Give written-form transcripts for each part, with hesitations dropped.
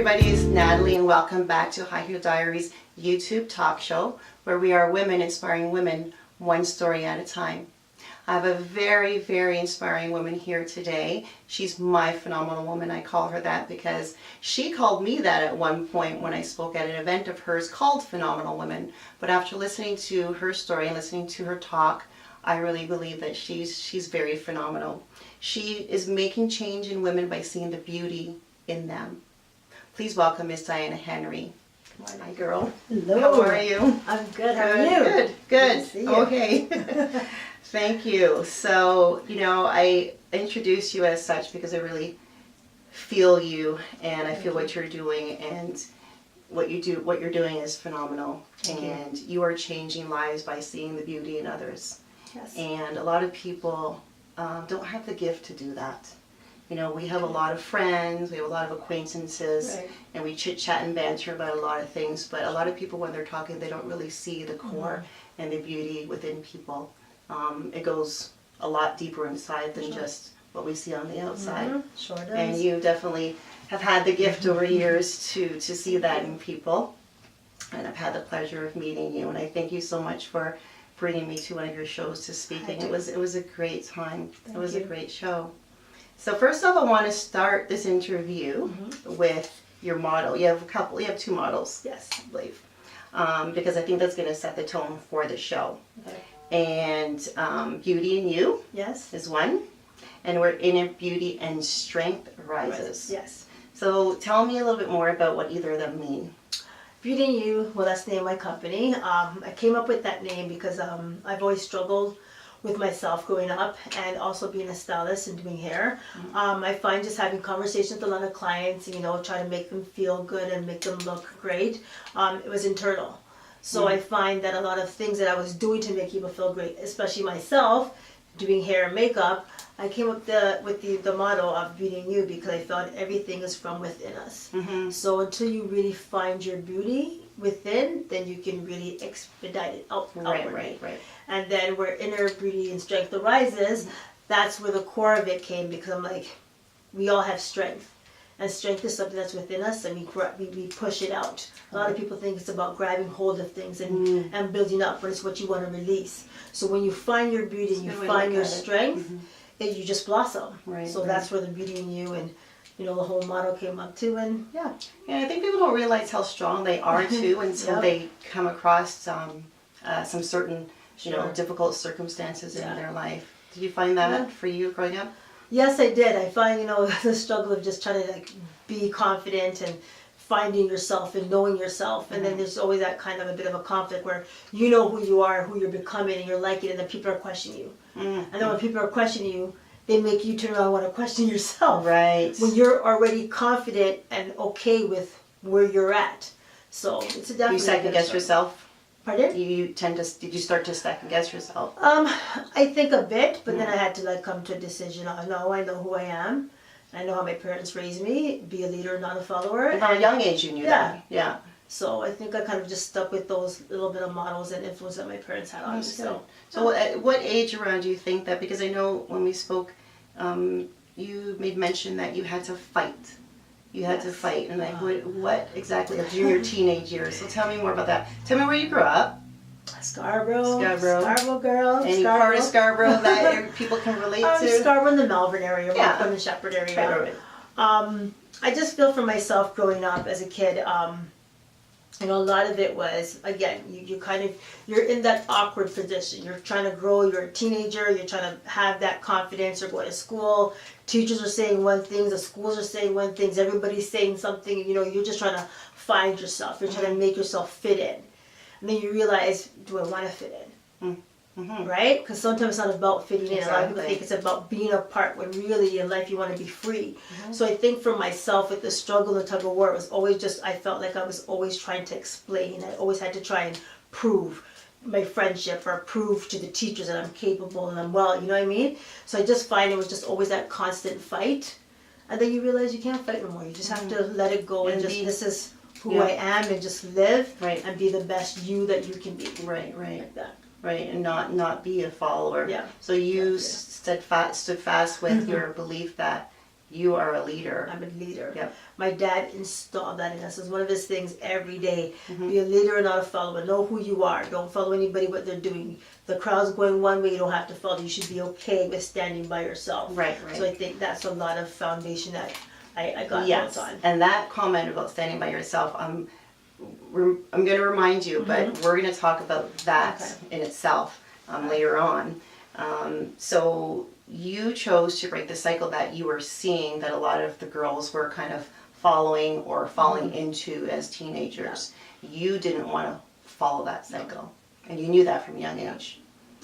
everybody, it's Natalie and welcome back to High Heel Diaries YouTube talk show where we are women inspiring women one story at a time. I have a very, very inspiring woman here today. She's my phenomenal woman. I call her that because she called me that at one point when I spoke at an event of hers called Phenomenal Women. But after listening to her story and listening to her talk, I really believe that she's very phenomenal. She is making change in women by seeing the beauty in them. Please welcome Miss Diana Henry. Come on, hi girl. Hello. How are you? I'm good. How are you? Good. Good to see you. Okay. Thank you. So, I introduced you as such because I really feel you and I feel what you're doing, and what you're doing is phenomenal. And you are changing lives by seeing the beauty in others. Yes. And a lot of people don't have the gift to do that. We have a lot of friends, we have a lot of acquaintances, Right. and we chit-chat and banter about a lot of things, but a lot of people, when they're talking, they don't really see the core and the beauty within people. It goes a lot deeper inside than just what we see on the outside. Sure does. And you definitely have had the gift over years to see that in people. And I've had the pleasure of meeting you, and I thank you so much for bringing me to one of your shows to speak. And it was a great time. It was a great show. So first off, I want to start this interview with your model. You have two models. Yes. I believe. Because I think that's going to set the tone for the show. Okay. And Beauty in You Yes. is one. And we're Inner Beauty and Strength Rises. Yes. So tell me a little bit more about what either of them mean. Beauty in You, well, that's the name of my company. I came up with that name because I've always struggled with myself growing up, and also being a stylist and doing hair. I find just having conversations with a lot of clients, trying to make them feel good and make them look great, it was internal. So I find that a lot of things that I was doing to make people feel great, especially myself, doing hair and makeup, I came up with the motto of Beauty in You because I thought everything is from within us. So until you really find your beauty within, then you can really expedite it outwardly. Right. And then where Inner Beauty and Strength arises, that's where the core of it came, because I'm like, we all have strength. And strength is something that's within us, and we push it out. A lot of people think it's about grabbing hold of things and building up, but it's what you want to release. So when you find your beauty and you find your strength, you just blossom. So that's where the Beauty in You and the whole motto came up too. And yeah, I think people don't realize how strong they are too until they come across some certain difficult circumstances in their life. Did you find that for you growing up? Yes, I did. I find, the struggle of just trying to be confident and finding yourself and knowing yourself. And then there's always that kind of a bit of a conflict where you know who you are, who you're becoming, and you're liking it, and then people are questioning you. And then when people are questioning you, they make you turn around and want to question yourself. Right. When you're already confident and okay with where you're at. So it's a definitely. You second guess yourself? Pardon? Did you start to second guess yourself? I think a bit, but then I had to come to a decision. I know who I am. I know how my parents raised me. Be a leader, not a follower. From a young age, you knew that. Yeah. So I think I kind of just stuck with those little bit of models and influence that my parents had on me. So at what age around do you think that? Because I know when we spoke, you made mention that you had to fight. You had to fight, and what exactly during your teenage years? So tell me more about that. Tell me where you grew up. Scarborough girl. Any part of Scarborough that people can relate to? Scarborough in the Malvern area, Rockland and Shepherd area. Right. I just feel for myself growing up as a kid. A lot of it was, again, you're in that awkward position. You're trying to grow, you're a teenager, you're trying to have that confidence, you're going to school, teachers are saying one thing, the schools are saying one thing, everybody's saying something, you're just trying to find yourself, you're trying to make yourself fit in. And then you realize, do I want to fit in? Right? Because sometimes it's not about fitting in. A lot of people think it's about being a part, when really in life you want to be free. So I think for myself, with the struggle and tug of war, it was always I felt like I was always trying to explain. I always had to try and prove my friendship or prove to the teachers that I'm capable and I'm well, you know what I mean? So I just find it was just always that constant fight. And then you realize you can't fight no more. You just have to let it go and just, this is who I am, and just live and be the best you that you can be. Right. Like that. Right, and not be a follower. Yeah. So you stood fast with your belief that you are a leader. I'm a leader. Yep. My dad installed that in us. It's one of his things every day. Mm-hmm. Be a leader and not a follower. Know who you are. Don't follow anybody what they're doing. The crowd's going one way, you don't have to follow. You should be okay with standing by yourself. Right. So I think that's a lot of foundation that I got Yes, built on. and that comment about standing by yourself, I'm going to remind you, but we're going to talk about that in itself later on. So you chose to break the cycle that you were seeing that a lot of the girls were kind of following or falling into as teenagers. You didn't want to follow that cycle, and you knew that from a young age.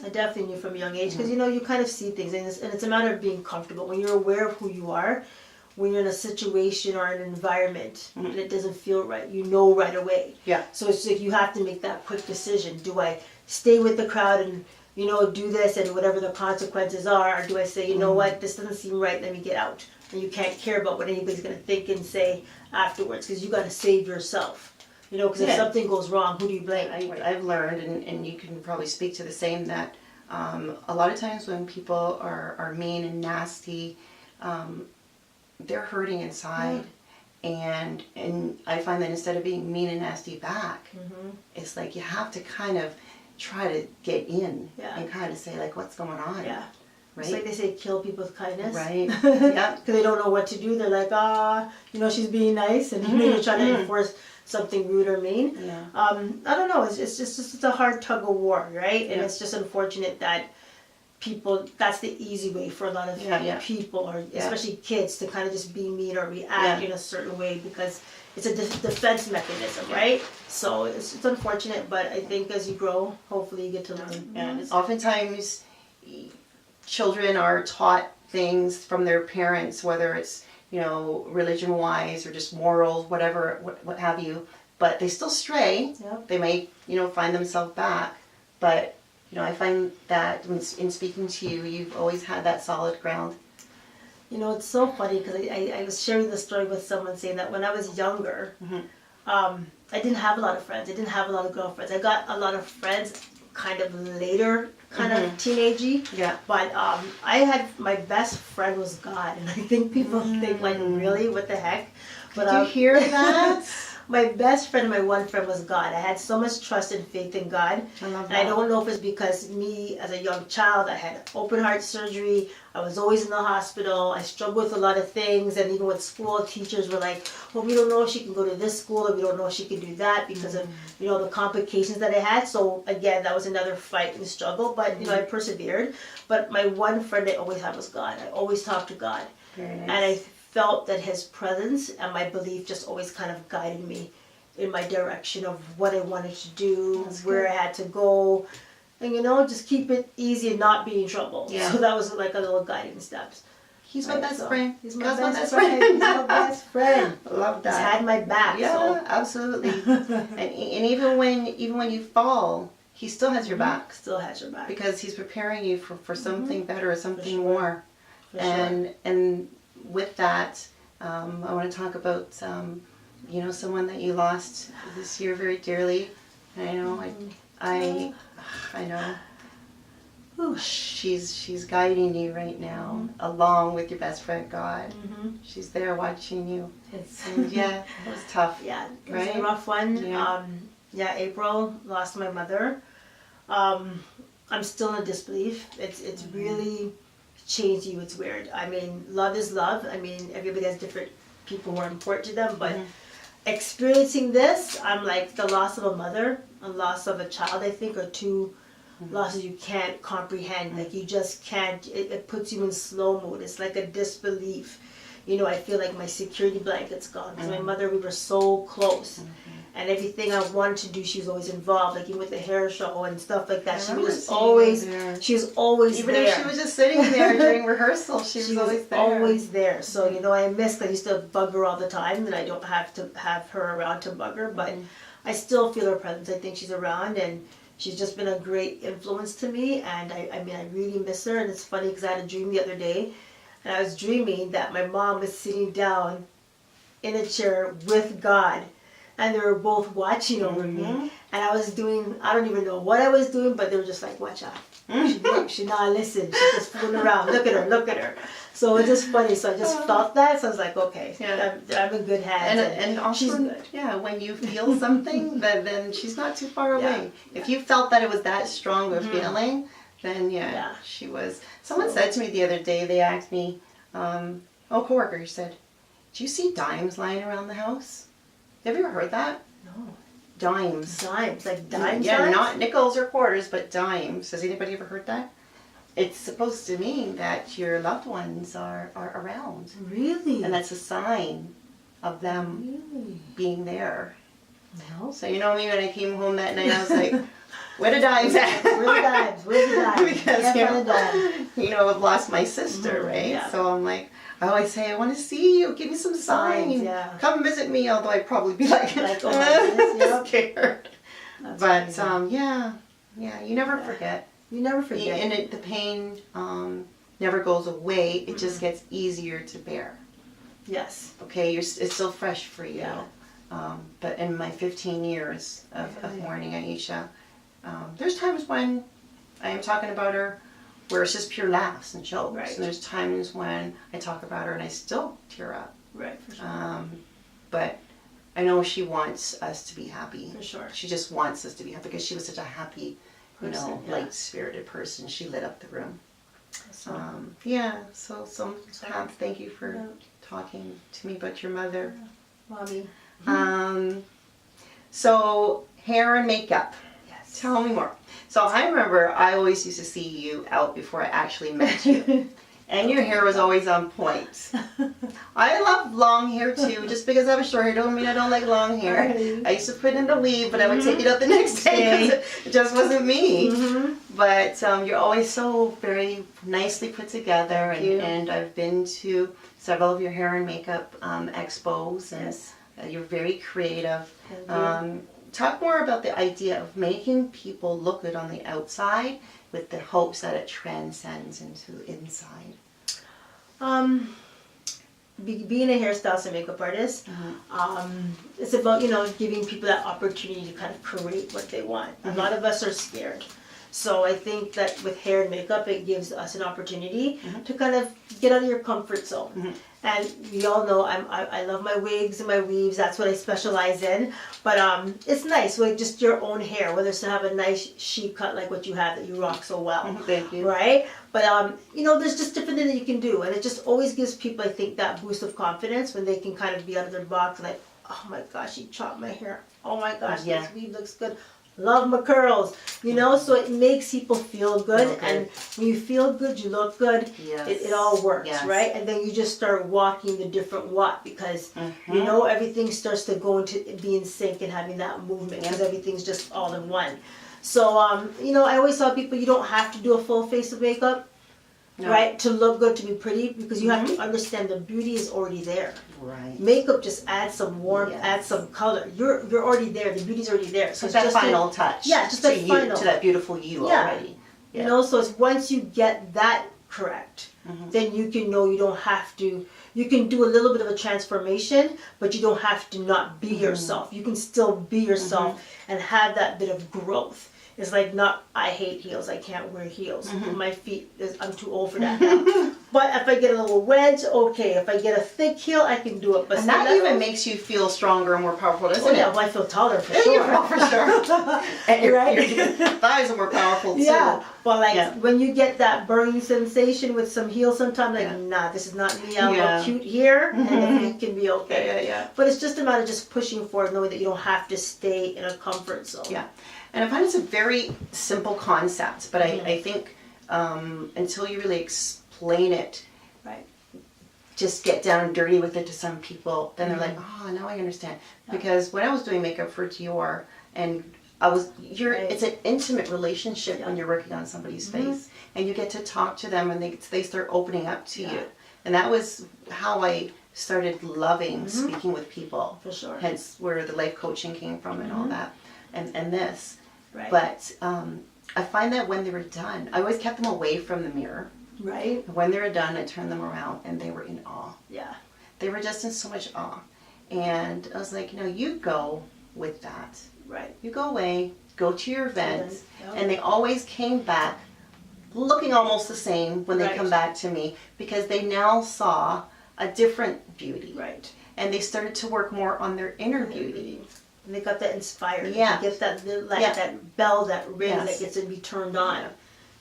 I definitely knew from a young age because you kind of see things, and it's a matter of being comfortable. When you're aware of who you are, when you're in a situation or an environment and it doesn't feel right, you know right away. Yeah. So it's like you have to make that quick decision. Do I stay with the crowd and do this and whatever the consequences are, or do I say, you know what, this doesn't seem right, let me get out? And you can't care about what anybody's going to think and say afterwards because you got to save yourself. Because if something goes wrong, who do you blame? I've learned, and you can probably speak to the same, that a lot of times when people are mean and nasty, they're hurting inside, and I find that instead of being mean and nasty back, it's like you have to kind of try to get in and kind of say, like, what's going on? Yeah. Right? It's like they say, kill people with kindness. Right. Yeah. Because they don't know what to do. They're like, she's being nice, and you're trying to enforce something rude or mean. Yeah. I don't know. It's just a hard tug of war, right? And it's just unfortunate that people, that's the easy way for a lot of people, or especially kids, to kind of just be mean or react in a certain way because it's a defense mechanism, right? So it's unfortunate, but I think as you grow, hopefully you get to learn. And oftentimes children are taught things from their parents, whether it's religion-wise or just morals, whatever, what have you, but they still stray. Yep. They may find themselves back, but I find that in speaking to you, you've always had that solid ground. It's so funny because I was sharing the story with someone saying that when I was younger, I didn't have a lot of friends. I didn't have a lot of girlfriends. I got a lot of friends kind of later, kind of teenagey. Yeah. But I had, my best friend was God, and I think people think like, really, what the heck? But Did you hear that? My best friend, my one friend, was God. I had so much trust and faith in God. I love And that. I don't know if it's because me as a young child, I had open heart surgery. I was always in the hospital. I struggled with a lot of things. And even with school, teachers were like, well, we don't know if she can go to this school, or we don't know if she can do that because of, the complications that I had. So again, that was another fight and struggle. But, I persevered. But my one friend I always had was God. I always talked to God. Very nice. And I felt that his presence and my belief just always kind of guided me in my direction of what I wanted to do, where I had to go, and just keep it easy and not be in trouble. Yeah. So that was like a little guiding steps. He's my best friend. He's my best friend. He's my best friend. Love that. He's had my back. Yeah, so. absolutely. and even when you fall, he still has your back. Still has your back. Because he's preparing you for something better or something more. For sure. And with that, I want to talk about someone that you lost this year very dearly. I know, I know. Ooh, she's guiding you right now, along with your best friend God. She's there watching you. And yeah, it was tough. Yeah, it was right? a rough one. Yeah. April lost my mother. I'm still in disbelief. It's really changed you. It's weird. I mean, love is love. I mean, everybody has different people who are important to them, but experiencing this, I'm like, the loss of a mother, a loss of a child, I think, are two losses you can't comprehend. Like, you just can't. It puts you in slow mode. It's like a disbelief. I feel like my security blanket's gone because my mother, we were so close. And everything I wanted to do, she was always involved, like even with the hair show and stuff like that. She was always Even there. if she was just sitting there during rehearsal, she was always there. Always there. So, I missed, I used to bug her all the time, and I don't have to have her around to bug her, but I still feel her presence. I think she's around, and she's just been a great influence to me, and I really miss her. And it's funny because I had a dream the other day, and I was dreaming that my mom was sitting down in a chair with God, and they were both watching over me, and I was doing, I don't even know what I was doing, but they were just like, watch out. She not listen. She's just fooling around. Look at her. So it's just funny. So I just felt that. So I was like, okay, Yeah. I'm in good hands. And also, she's good. yeah, when you feel something, then she's not too far away. Yeah. If you felt that it was that strong of a feeling, then Yeah. she was. Someone said to me the other day, they asked me, coworker said, do you see dimes lying around the house? Have you ever heard that? No. Dimes. Dimes, like dimes? Yeah, dimes? not nickels or quarters, but dimes. Has anybody ever heard that? It's supposed to mean that your loved ones are around. Really? And that's a sign of them being there. No. So you know me, when I came home that night, I was like, where the dimes at? Where the dimes? Where's the dimes? Because, I've lost my sister, right? Yeah. So I'm like, I always say, I want to see you. Give me some signs. Yeah. Come visit me, although I'd probably be like oh my goodness, scared. That's But, amazing. yeah, you never forget. You never forget. And the pain never goes away. It just gets easier to bear. Yes. Okay, it's still fresh for you. Yeah. But in my 15 years of mourning Aisha, there's times when I am talking about her where it's just pure laughs and jokes. Right. And there's times when I talk about her and I still tear up. Right, for sure. But I know she wants us to be happy. For sure. She just wants us to be happy because she was such a happy, Person, light-spirited person. She lit up the room. Awesome. So thank you for talking to me about your mother. Mommy. So hair and makeup. Yes. Tell me more. So I remember I always used to see you out before I actually met you. And your hair was always on point. I love long hair too, just because I have a short hair don't mean I don't like long hair. Right. I used to put it in the weave, but I would take it out the next day because it just wasn't me. But you're always so very nicely put together, and I've been to several of your hair and makeup expos, and you're very creative. Talk more about the idea of making people look good on the outside with the hopes that it transcends into inside. Being a hairstylist and makeup artist, it's about, giving people that opportunity to kind of create what they want. A lot of us are scared. So I think that with hair and makeup, it gives us an opportunity to kind of get out of your comfort zone. And we all know I love my wigs and my weaves. That's what I specialize in. But it's nice with just your own hair, whether it's to have a nice sheep cut like what you have that you rock so well. Thank you. Right? But, there's just different things that you can do. And it just always gives people, I think, that boost of confidence when they can kind of be out of their box and like, oh my gosh, he chopped my hair. Oh my gosh, this weave looks good. Love my curls, so it makes people feel good, and when you feel good, you look good, it all works, right? And then you just start walking the different walk because, everything starts to go into be in sync and having that movement because everything's just all in one. So, I always tell people you don't have to do a full face of makeup, right, to look good, to be pretty, because you have to understand the beauty is already there. Right. Makeup just adds some warmth, adds some color. You're already there. The beauty's already there. So it's that final touch. Yeah, just that final. To that beautiful you already. Yeah. So it's once you get that correct, then you can know you don't have to. You can do a little bit of a transformation, but you don't have to not be yourself. You can still be yourself and have that bit of growth. It's like I hate heels. I can't wear heels. My feet, I'm too old for that now. But if I get a little wedge, okay. If I get a thick heel, I can do it. But and that even makes you feel stronger and more powerful, doesn't it? Yeah, well, I feel taller for sure. For sure. And your thighs are more powerful too. Yeah, but when you get that burning sensation with some heels, sometimes nah, this is not me. I'm look cute here, and the feet can be okay. Yeah. But it's just a matter of just pushing forward, knowing that you don't have to stay in a comfort zone. Yeah. And I find it's a very simple concept, but I think until you really explain it, just get down and dirty with it to some people, then they're like, oh, now I understand. Because when I was doing makeup for Dior, and it's an intimate relationship when you're working on somebody's face, and you get to talk to them, and they start opening up to you. And that was how I started loving speaking with people. For sure. Hence where the life coaching came from and all that, and this. Right. But I find that when they were done, I always kept them away from the mirror. Right. When they were done, I turned them around and they were in awe. Yeah. They were just in so much awe. And I was like, you go with that. Right. You go away, go to your events. And they always came back looking almost the same when they Right. come back to me, because they now saw a different beauty. Right. And they started to work more on their inner beauty. And they got that inspired. Yeah. They get that like Yeah. that bell, that ring Yes. that gets to be turned on.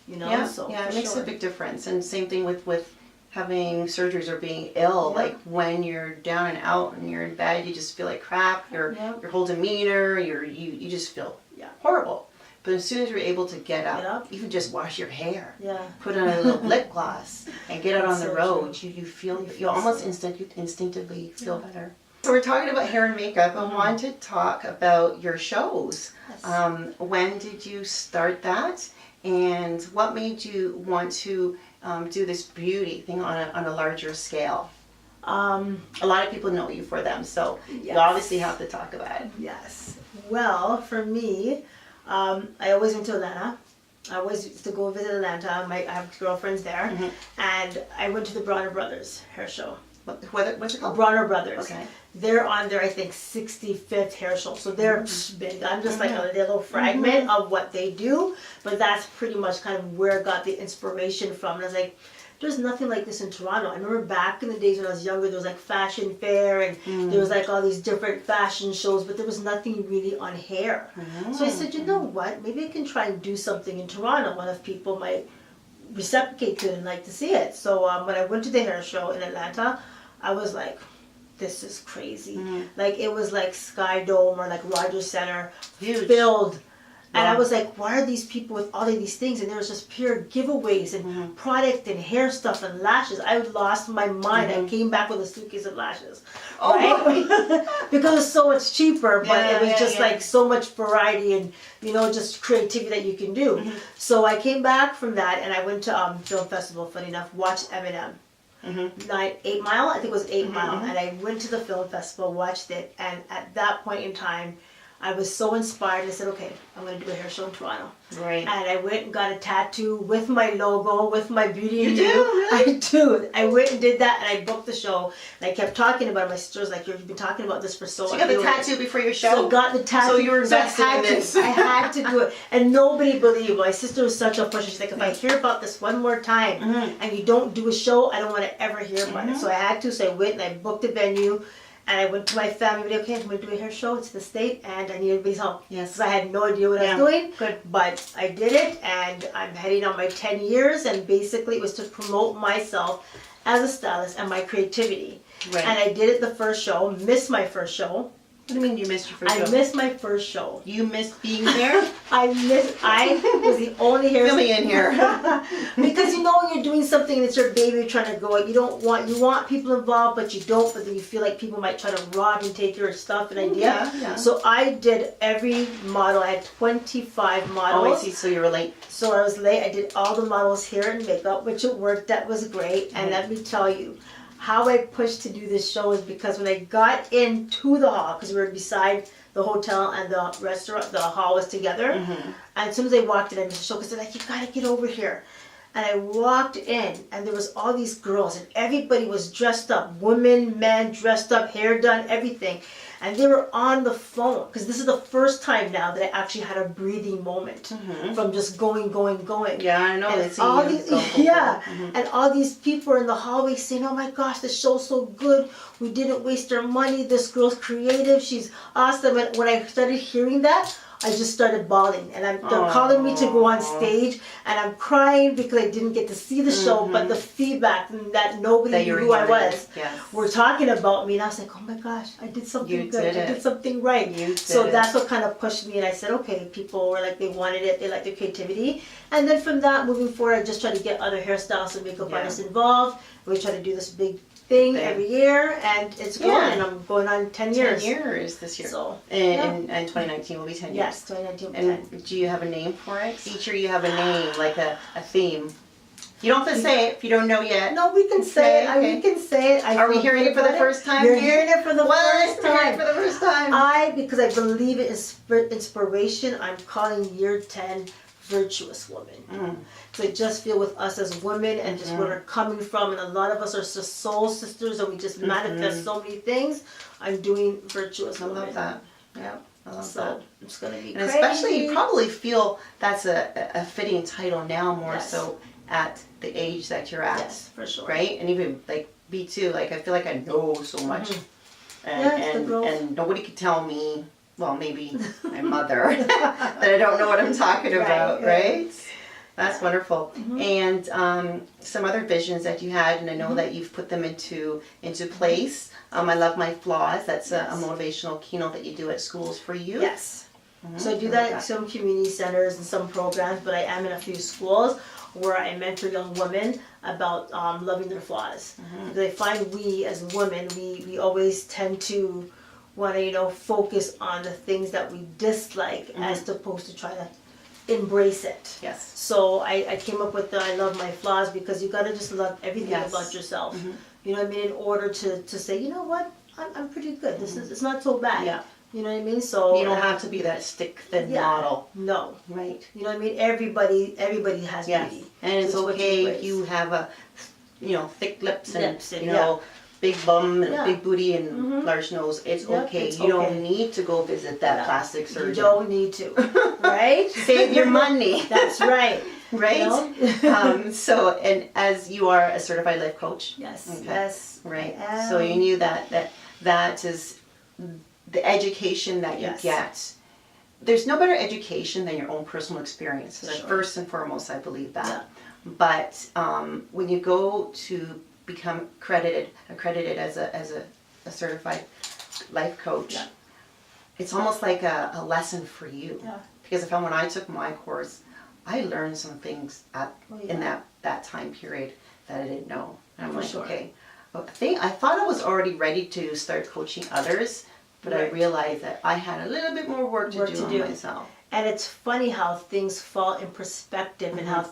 You know. Yeah, So yeah, for it makes sure. a big difference. And same thing with having surgeries or being ill. Yeah. Like when you're down and out and you're in bed, you just feel like crap. Your whole demeanor, you just feel horrible. But as soon as you're able to get up, even just wash your hair, Yeah. put on a little lip gloss, and get out on the so road, you feel you almost so. instinctively feel better. So we're talking about hair and makeup. I want to talk about your shows. Yes. When did you start that, and what made you want to do this beauty thing on a larger scale? A lot of people know you for them, so you obviously have to talk about it. Yes. Well, for me, I always went to Atlanta. I always used to go visit Atlanta. I have girlfriends there, and I went to the Bronner Brothers hair show. What's it called? Bronner Brothers. Okay. They're on their, I think, 65th hair show. So they're big. I'm just like a little fragment of what they do, but that's pretty much kind of where I got the inspiration from. And I was like, there's nothing like this in Toronto. I remember back in the days when I was younger, there was like fashion fair and there was like all these different fashion shows, but there was nothing really on hair. So I said, you know what? Maybe I can try and do something in Toronto. What if people might reciprocate to it and like to see it? So when I went to the hair show in Atlanta, I was like, this is crazy. Like it was like Sky Dome or like Rogers Center, Huge. filled. And I was like, why are these people with all of these things? And there was just pure giveaways and product and hair stuff and lashes. I lost my mind. I came back with a suitcase of lashes. Oh, right? Because it's so much cheaper, but it was just yeah. like so much variety and, you know, just creativity that you can do. So I came back from that and I went to film festival, funny enough, watched Eminem. 8 Mile, I think it was 8 Mile, and I went to the film festival, watched it, and at that point in time, I was so inspired. I said, okay, I'm going to do a hair show in Toronto. Right. And I went and got a tattoo with my logo, with my beauty. You do? Really? I do. I went and did that, and I booked the show. And I kept talking about it. My sister was like, you've been talking about this for so long. So you got the tattoo before your show? So got the tattoo. So you were invested I in this. I had to do it. And nobody believed me. My sister was such a pusher. She's like, if I hear about this one more time and you don't do a show, I don't want to ever hear about it. So I had to. So I went and I booked a venue. And I went to my family, okay, I'm going to do a hair show. It's the state, and I need everybody's help. Yes. Because I had no idea what I was doing. Good. But I did it, and I'm heading on my 10 years, and basically it was to promote myself as a stylist and my creativity. Right. And I did it the first show, missed my first show. What do you mean you missed your first show? I missed my first show. You missed being there? I was the only hair. Fill me in here. Because you know when you're doing something and it's your baby, you're trying to go, you want people involved, but you don't, but then you feel like people might try to rob and take your stuff and idea. Yeah. So I did every model. I had 25 models. Oh, I see. So you were late. So I was late. I did all the models' hair and makeup, which it worked. That was great. And let me tell you, how I pushed to do this show is because when I got into the hall, because we were beside the hotel and the restaurant, the hall was together. And as soon as I walked in, I missed the show because they're like, you gotta get over here. And I walked in, and there was all these girls, and everybody was dressed up, women, men, dressed up, hair done, everything. And they were on the phone, because this is the first time now that I actually had a breathing moment from just going. Yeah, I know. And all these, and all these people were in the hallway saying, "Oh my gosh, the show's so good. We didn't waste our money. This girl's creative. She's awesome." And when I started hearing that, I just started bawling, and they're calling me to go on stage, and I'm crying because I didn't get to see the show, but the feedback that nobody knew who I was were talking about me, and I was like, oh my gosh, I did something good, I did something right. So that's what kind of pushed me, and I said, okay, people were like, they wanted it, they liked the creativity, and then from that, moving forward, I just tried to get other hairstylists and makeup artists involved. We try to do this big thing every year, and it's going, and I'm going on 10 years. 10 years this year. So, and 2019 will be 10 years. Yes, 2019 will be 10. And do you have a name for it? Each year you have a name, like a theme. You don't have to say it if you don't know yet. No, we can say it. Okay. We can say it. Are we hearing it for the first time? You're hearing it for the first time. For the first time. Because I believe in inspiration, I'm calling year 10 virtuous woman. So I just feel with us as women and just where we're coming from, and a lot of us are just soul sisters and we just manifest so many things. I'm doing virtuous woman. I love that. Yeah. I love So that. it's going to be And crazy. especially, you probably feel that's a fitting title now more Yes. so at the age that you're at. Yes, for sure. Right? And even like me too, like I feel like I know so much. Yes, the growth. And nobody could tell me, well, maybe my mother, that I don't know what I'm talking about, right? That's wonderful. And some other visions that you had, and I know that you've put them into place. I love my flaws. That's a motivational keynote that you do at schools for you. Yes. So I do that at some community centers and some programs, but I am in a few schools where I mentor young women about loving their flaws. Because I find we as women, we always tend to want to, focus on the things that we dislike as opposed to try to embrace it. Yes. So I came up with the I love my flaws because you got to just love everything about yourself. You know what I mean? In order to say, you know what, I'm pretty good. It's not so bad. Yeah. You know what I mean? So You don't have to be that stick thin model. No. Right. You know what I mean? Everybody has beauty. And it's Just what you okay if embrace. you have a, thick lips and, and, big bum and Yeah. big booty and large nose. It's okay. it's You don't okay. need to go visit that plastic surgeon. You don't need to. Right? Save your money. That's right. Right? You know? So, and as you are a certified life coach. Yes. Okay. Yes. Right. I am. So you knew that is the education that you get. There's no better education than your own personal experience. So Sure. first and foremost, I believe that. Yeah. But when you go to become accredited as a certified life coach, it's almost like a lesson for you. Yeah. Because I found when I took my course, I learned some things in that time period that I didn't know. And I'm like, okay. I thought I was already ready to start coaching others, but I realized that I had a little bit more work to do on myself. And it's funny how things fall in perspective and how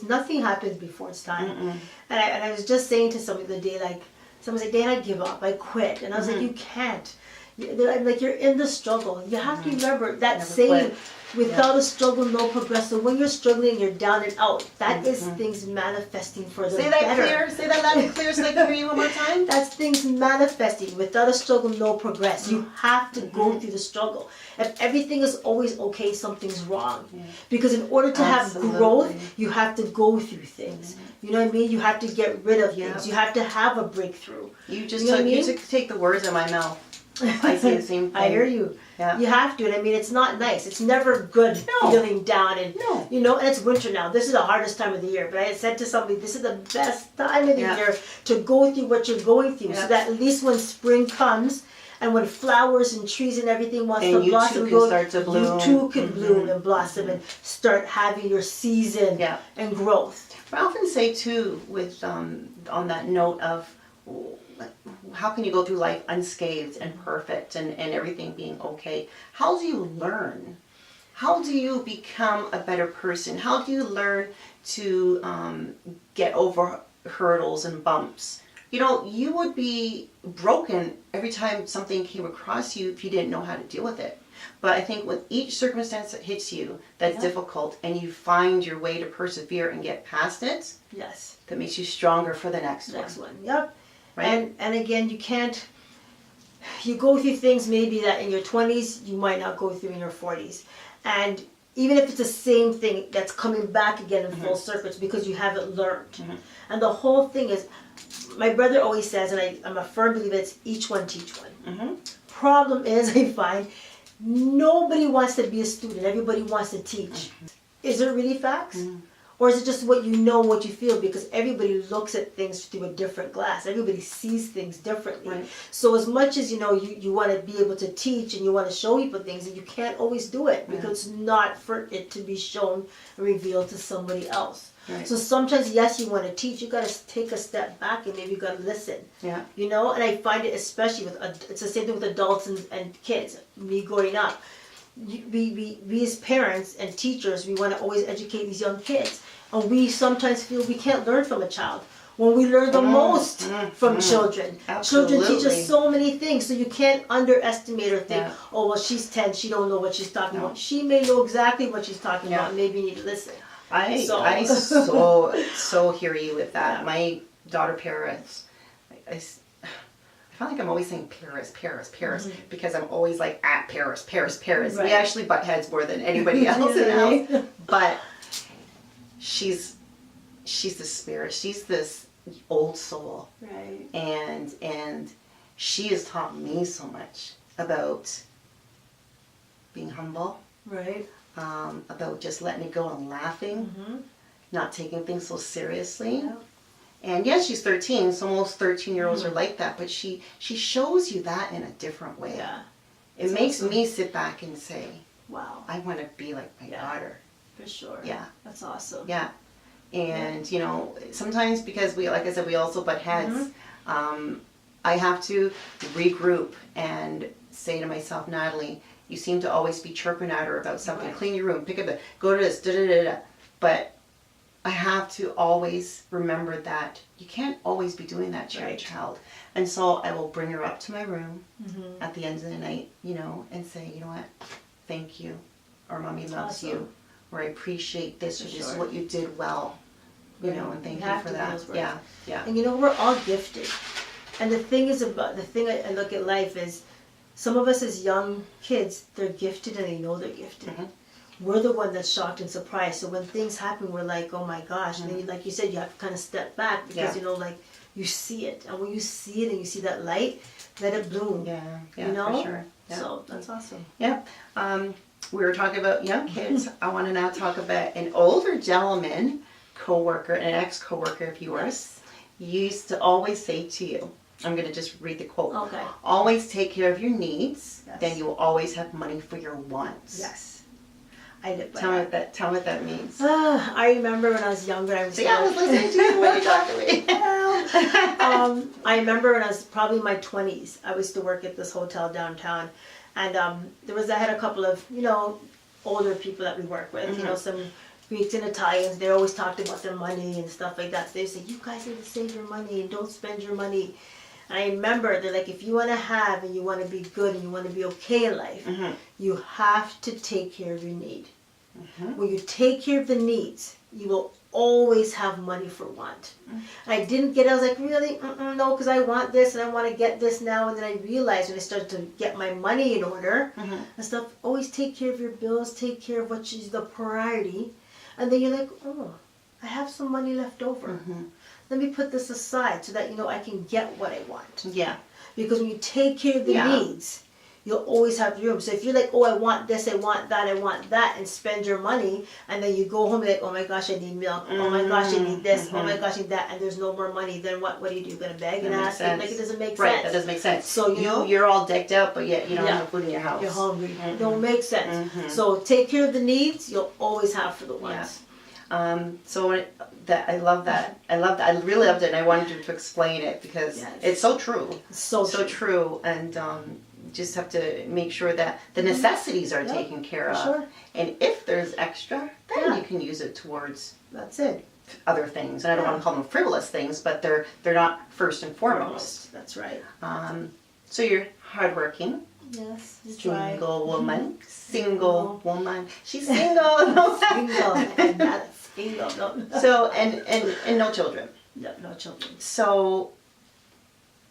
nothing happens before it's time. And I was just saying to somebody the other day, like, someone said, Dan, I give up, I quit. And I was like, you can't. Like, you're in the struggle. You have to remember that saying, without a struggle, no progress. So when you're struggling, you're down and out. That is things manifesting for the better. Say that loud and clear so I can hear you one more time. That's things manifesting. Without a struggle, no progress. You have to go through the struggle. If everything is always okay, something's wrong. Because in order to have growth, you have to go through things. You know what I mean? You have to get rid of things. You have to have a breakthrough. You took take the words out of my mouth. I say the same thing. I hear you. Yeah. You have to, and I mean, it's not nice. It's never good feeling down, and and it's winter now. This is the hardest time of the year. But I had said to somebody, this is the best time of the year to go through what you're going through, so that at least when spring comes and when flowers and trees and everything wants to blossom, you too can bloom and blossom and start having your season and growth. I often say too, with on that note of, how can you go through life unscathed and perfect and everything being okay? How do you learn? How do you become a better person? How do you learn to get over hurdles and bumps? You would be broken every time something came across you if you didn't know how to deal with it. But I think with each circumstance that hits you that's difficult and you find your way to persevere and get past it, that makes you stronger for the next one. Yep. Right? And again, you go through things maybe that in your 20s you might not go through in your 40s. And even if it's the same thing that's coming back again in full circuits because you haven't learned. And the whole thing is, my brother always says, and I'm a firm believer, it's each one teach one. Problem is, I find, nobody wants to be a student. Everybody wants to teach. Is it really facts? Or is it just what you know, what you feel? Because everybody looks at things through a different glass. Everybody sees things differently. So as much as you want to be able to teach and you want to show people things, and you can't always do it because it's not for it to be shown and revealed to somebody else. So sometimes, yes, you want to teach. You got to take a step back and maybe you got to listen. And I find it especially it's the same thing with adults and kids. Me growing up. We as parents and teachers, we want to always educate these young kids, and we sometimes feel we can't learn from a child when we learn the most from children. Absolutely. Children teach us so many things, so you can't underestimate or think, oh well, she's 10, she don't know what she's talking about. She may know exactly what she's talking about. Maybe you need to listen. I so hear you with that. My daughter parents, I I feel like I'm always saying Paris, Paris, Paris, because I'm always like at Paris, Paris, Paris. Right. We actually butt heads more than anybody else in the house. But she's the spirit. She's this old soul. Right. And she has taught me so much about being humble, Right. about just letting it go and laughing, not taking things so seriously. Yeah. And yes, she's 13, so most 13-year-olds are like that, but she shows you that in a different way. Yeah. It makes me sit back and say, Wow. I want to be like my daughter. For sure. Yeah. That's awesome. Yeah. And, you know, sometimes because we, like I said, we also butt heads, I have to regroup and say to myself, Natalie, you seem to always be chirping at her about something. Right. Clean your room, pick up the, go to this, da-da-da-da. But I have to always remember that you can't always be doing that to your child. And so I will bring her up to my room at the end of the night, you know, and say, you know what, thank you, or mommy loves you, or I appreciate this, or this is what you did well, you know, and thank you for that. Yeah, yeah. And you know, we're all gifted. And the thing is about, the thing I look at life is, some of us as young kids, they're gifted and they know they're gifted. We're the one that's shocked and surprised. So when things happen, we're like, oh my gosh. And then, like you said, you have to kind of step back because, you know, like, you see it. And when you see it and you see that light, let it bloom. Yeah, you know? for sure. Yeah. So that's awesome. Yeah. We were talking about young kids. I want to now talk about an older gentleman, co-worker, an ex-co-worker of yours, used to always say to you, I'm going to just read the quote. Okay. Always take care of your needs, Yes. then you will always have money for your wants. Yes. I live by Tell me what that means. I remember when I was younger, I was See, I was listening to you when you talked to me. I remember when I was probably in my 20s, I used to work at this hotel downtown, and I had a couple of, you know, older people that we work with, you know, some Greeks and Italians. They always talked about their money and stuff like that. So they say, you guys need to save your money and don't spend your money. And I remember, they're like, if you want to have and you want to be good and you want to be okay in life, you have to take care of your need. When you take care of the needs, you will always have money for want. And I didn't get it. I was like, really? No, because I want this and I want to get this now. And then I realized when I started to get my money in order and stuff, always take care of your bills, take care of what is the priority. And then you're like, oh, I have some money left over. Let me put this aside so that, you know, I can get what I want. Yeah. Because when you take care of the needs, you'll always have room. So if you're like, oh, I want this, I want that, and spend your money, and then you go home and like, oh my gosh, I need milk. Oh my gosh, I need this. Oh my gosh, I need that, and there's no more money. Then what do? You're gonna beg and ask? Like, it doesn't make sense. Right, that doesn't make sense. So you're all decked out, but yet you don't have food in your house. You're hungry. It don't make sense. So take care of the needs. You'll always have for the wants. I love that. I really loved it, and I wanted you to explain it because it's so true. So true, and just have to make sure that the necessities are taken care of. Sure. And if there's extra, then you can use it towards other things. And I don't want to call them frivolous things, but they're not first and foremost. That's right. So you're hardworking. Yes. Single woman. Single woman. She's single. Single. And not single. No. So and no children. No children. So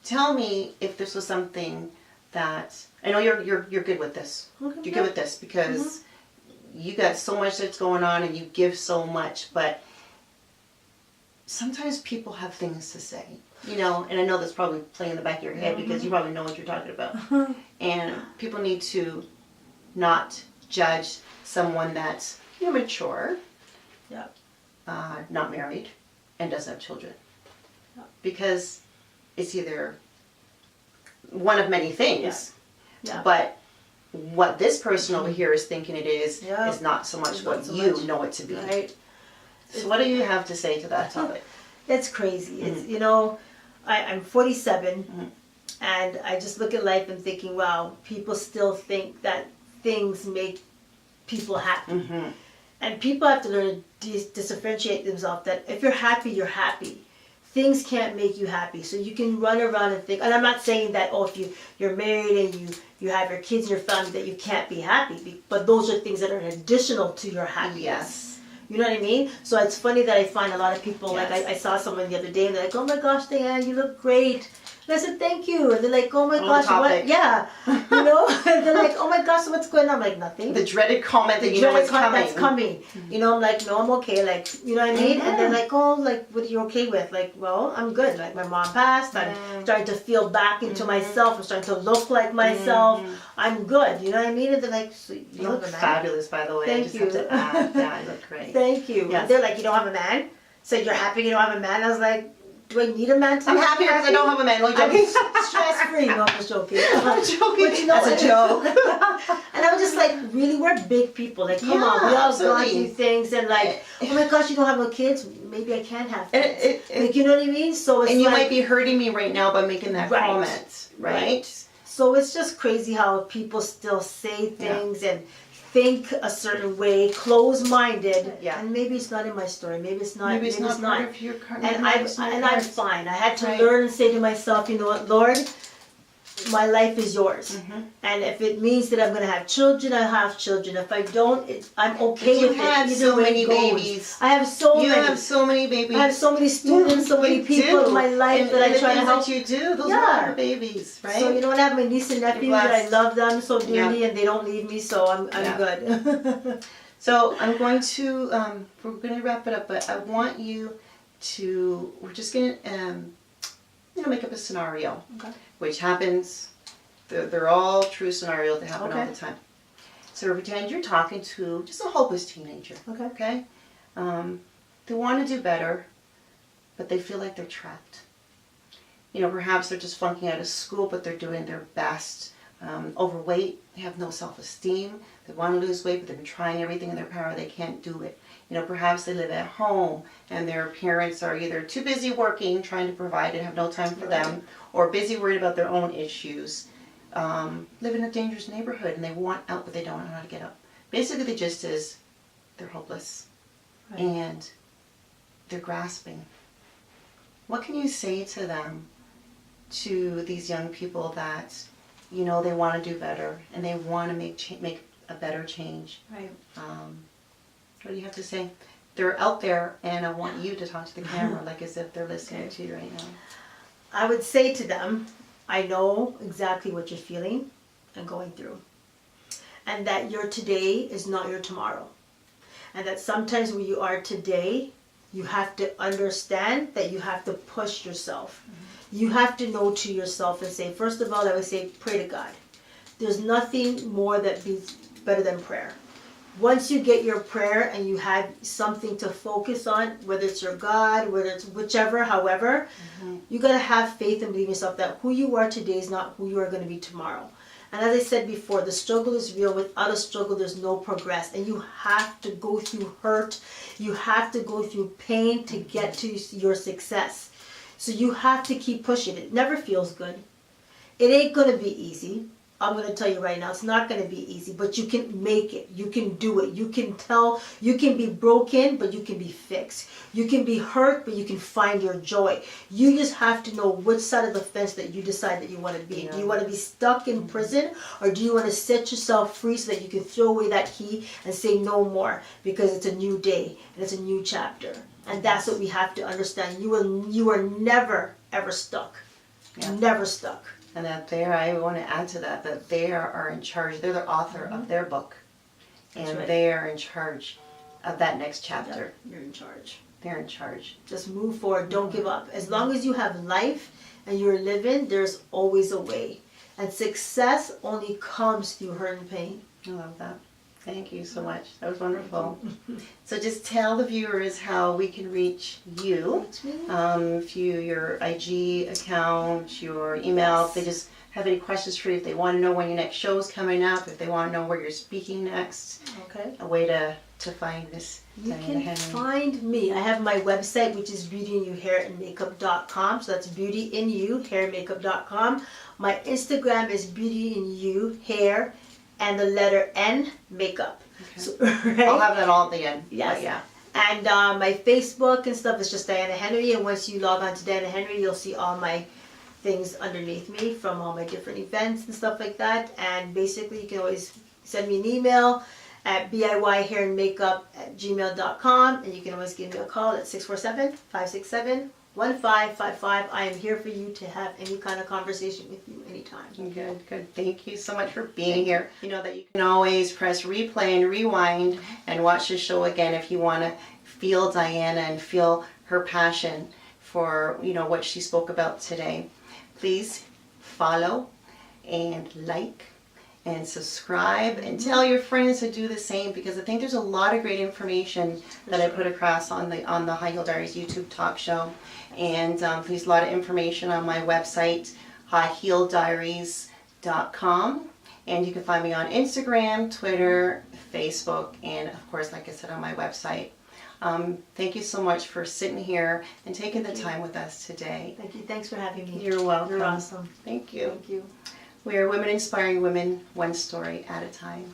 tell me if this was something that I know you're good with this. You're good with this because you got so much that's going on and you give so much, but sometimes people have things to say, you know, and I know that's probably playing in the back of your head because you probably know what you're talking about. And people need to not judge someone that's immature, not married, and doesn't have children. Because it's either one of many things, but what this person over here is thinking it is not so much what you know it to be. Right. So what do you have to say to that topic? It's crazy. It's, you know, I'm 47 and I just look at life and thinking, wow, people still think that things make people happy. And people have to learn to differentiate themselves that if you're happy, you're happy. Things can't make you happy. So you can run around and think, and I'm not saying that, oh, if you're married and you have your kids and your family, that you can't be happy. But those are things that are additional to your happiness. Yes. You know what I mean? So it's funny that I find a lot of people, like I saw someone the other day and they're like, oh my gosh, Diane, you look great. And I said, thank you. And they're like, oh my On gosh, what? topic. Yeah. You know? And they're like, oh my gosh, what's going on? I'm like, nothing. The dreaded comment that The you know dreaded is coming. That's coming. You know, I'm like, no, I'm okay. Like, you know what I mean? And they're like, oh, like, what are you okay with? Like, well, I'm good. Like, my mom passed. I'm starting to feel back into myself. I'm starting to look like myself. I'm good. You know what I mean? And they're like, so you You don't look have a man? fabulous, by the way. Thank I just you. have to add. Yeah, you look great. Thank you. Yes. And they're like, you don't have a man? So you're happy you don't have a man? I was like, do I need a man to I'm be happy because I don't have a man. Only joking. I'm stress-free. No, I'm just joking. I'm joking. But you know, That's a joke. And I was just like, really, we're big people. Like, come on, we all gone absolutely. through things, and like, oh my gosh, you don't have no kids? Maybe I can have And kids. Like, you know what I mean? So it's and you like, might be hurting me right now by making that Right. comment, right? So it's just crazy how people still say things and think a certain way, close-minded, Yeah. and maybe it's not in my story. Maybe it's not. Maybe it's not part of your And I'm fine. I had to Right. learn and say to myself, you know what, Lord, my life is yours. Mm-hmm. And if it means that I'm going to have children, I'll have children. If I don't, I'm okay You with had it. Either so way many it goes. babies. I have so You many. have so many babies. I have so many students, so many You people do. in my life and, that and I try to the help. things that you do, those Yeah. are your babies, right? So you know what? I have my niece and nephews that I blessed. love them so dearly, and they don't leave me, so I'm Yeah. good. So I'm going to, we're going to wrap it up, but I want you to, we're just going to, make up a scenario, Okay. which happens, they're all true scenarios that happen all Okay. the time. So pretend you're talking to just a hopeless teenager, Okay. okay? They want to do better, but they feel like they're trapped. Perhaps they're just flunking out of school, but they're doing their best. Overweight, they have no self-esteem, they want to lose weight, but they've been trying everything in their power, they can't do it. Perhaps they live at home and their parents are either too busy working, trying to provide and have no time for them, or busy worried about their own issues. Live in a dangerous neighborhood and they want out, but they don't know how to get out. Basically, the gist is they're hopeless and they're grasping. What can you say to them, to these young people that they want to do better and they want to make a better change? Right. What do you have to say? They're out there, and I want you to talk to the camera like as if they're listening to you right now. I would say to them, I know exactly what you're feeling and going through. And that your today is not your tomorrow. And that sometimes where you are today, you have to understand that you have to push yourself. Mm-hmm. You have to know to yourself and say, first of all, I would say, pray to God. There's nothing more that beats better than prayer. Once you get your prayer and you have something to focus on, whether it's your God, whether it's whichever, however, you got to have faith and believe in yourself that who you are today is not who you are going to be tomorrow. And as I said before, the struggle is real. Without a struggle, there's no progress. And you have to go through hurt. You have to go through pain to get to your success. So you have to keep pushing. It never feels good. It ain't going to be easy. I'm going to tell you right now, it's not going to be easy, but you can make it. You can do it. You can be broken, but you can be fixed. You can be hurt, but you can find your joy. You just have to know which side of the fence that you decide that you want to be. Yeah. Do you want to be stuck in prison, or do you want to set yourself free so that you can throw away that key and say no more, because it's a new day and it's a new chapter. And that's what we have to understand. You are never, ever stuck. Yeah. Never stuck. And that I want to add to that they are in charge. They're the author of their book. And they are in charge of that next chapter. Yep, you're in charge. They're in charge. Just move forward. Don't give up. As long as you have life and you're living, there's always a way. And success only comes through hurt and pain. I love that. Thank you so much. That was wonderful. So just tell the viewers how we can reach you. Your IG account, your email. If they just have any questions for you, if they want to know when your next show is coming up, if they want to know where you're speaking next. Okay. A way to find this. You can find me. I have my website, which is beautyinYouHairAndMakeup.com. So that's beautyinYouHairAndMakeup.com. My Instagram is beautyinYouHair and the letter N makeup. Okay. So, right? I'll have that all at the end. Yes. Yeah. And my Facebook and stuff is just Diana Henry. And once you log on to Diana Henry, you'll see all my things underneath me from all my different events and stuff like that. And basically, you can always send me an email at biyhairandmakeup@gmail.com. And you can always give me a call at 647-567-1019. 1555. I am here for you to have any kind of conversation with you anytime. Good, good. Thank you so much for being here. You know that you can always press replay and rewind and watch the show again if you want to feel Diana and feel her passion for, you know, what she spoke about today. Please follow and like and subscribe and tell your friends to do the same, because I think there's a lot of great information that I put across on the High Heel Diaries YouTube talk show. And there's a lot of information on my website, highheeldiaries.com. And you can find me on Instagram, Twitter, Facebook, and of course, like I said, on my website. Thank you so much for sitting here and taking the time with us today. Thank you. Thanks for having me. You're welcome. You're awesome. Thank you. Thank you. We are women inspiring women, one story at a time.